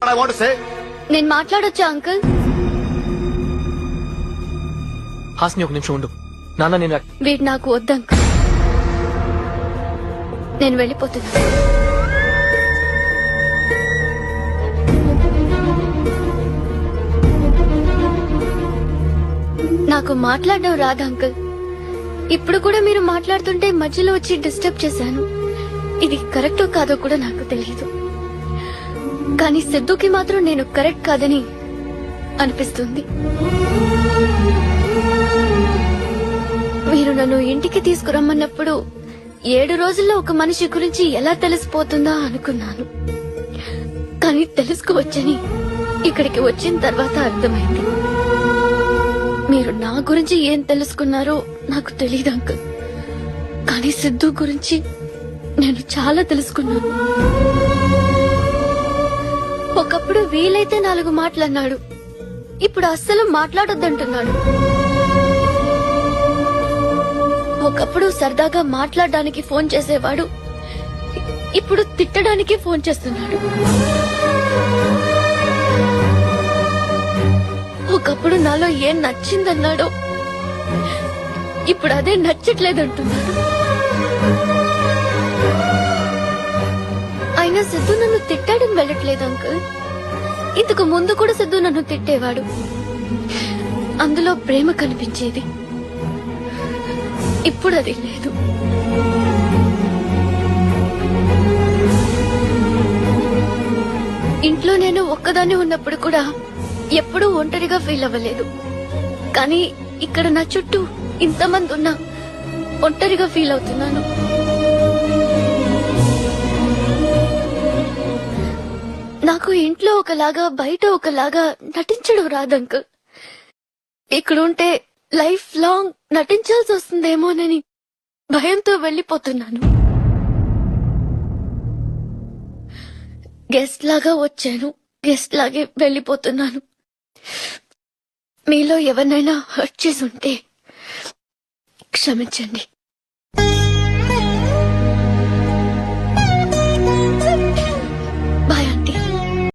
I want to say. నేను మాట్లాడొచ్చా uncle? Hasni ఒక నిమిషం ఉండు. నాన్న నేను వీడు నాకు వద్దు అంకుల్. నేను వెళ్ళిపోతున్నా. నాకు మాట్లాడడం రాదు అంకుల్. ఇప్పుడు కూడా మీరు మాట్లాడుతుంటే మధ్యలో వచ్చి డిస్టర్బ్ చేశాను. ఇది కరెక్టో కాదో కూడా నాకు తెలియదు. కానీ సిద్ధుకి మాత్రం నేను కరెక్ట్ కాదని అనిపిస్తుంది. మీరు నన్ను ఇంటికి తీసుకురమ్మన్నప్పుడు 7 రోజుల్లో ఒక మనిషి గురించి ఎలా తెలిసిపోతుందా అనుకున్నాను. కానీ తెలుసుకోవచ్చని ఇక్కడికి వచ్చిన తర్వాత అర్థమైంది. మీరు నా గురించి ఏం తెలుసుకున్నారో నాకు తెలియదు అంకుల్. కానీ సిద్ధు గురించి నేను చాలా తెలుసుకున్నాను. ఒకప్పుడు వీలైతే 4 మాటలన్నాడు. ఇప్పుడు అస్సలు మాట్లాడొద్దంటున్నాడు. ఒకప్పుడు సరదాగా మాట్లాడడానికి ఫోన్ చేసేవాడు. ఇప్పుడు తిట్టడానికి ఫోన్ చేస్తున్నాడు. ఒకప్పుడు నాలో ఏం నచ్చిందన్నాడో ఇప్పుడు అదే నచ్చట్లేదంటున్నాడు. అయినా సిద్ధు నన్ను తిట్టాడని వెళ్ళట్లేదు అంకుల్. ఇంతకు ముందు కూడా సిద్ధు నన్ను తిట్టేవాడు. అందులో ప్రేమ కనిపించేది. ఇప్పుడు అది లేదు. ఇంట్లో నేను ఒక్కదాన్ని ఉన్నప్పుడు కూడా ఎప్పుడూ ఒంటరిగా ఫీల్ అవ్వలేదు. కానీ ఇక్కడ నా చుట్టూ ఇంతమంది ఉన్నా ఒంటరిగా ఫీల్ అవుతున్నాను. నాకు ఇంట్లో ఒకలాగా బయట ఒకలాగా నటించడం రాదంకుల్. ఇక్కడుంటే లైఫ్ లాంగ్ నటించాల్సి వస్తుందేమోనని భయంతో వెళ్లిపోతున్నాను. గెస్ట్ లాగా వచ్చాను, గెస్ట్ లాగే వెళ్లిపోతున్నాను. మీలో ఎవరినైనా హర్ట్ చేసి ఉంటే క్షమించండి.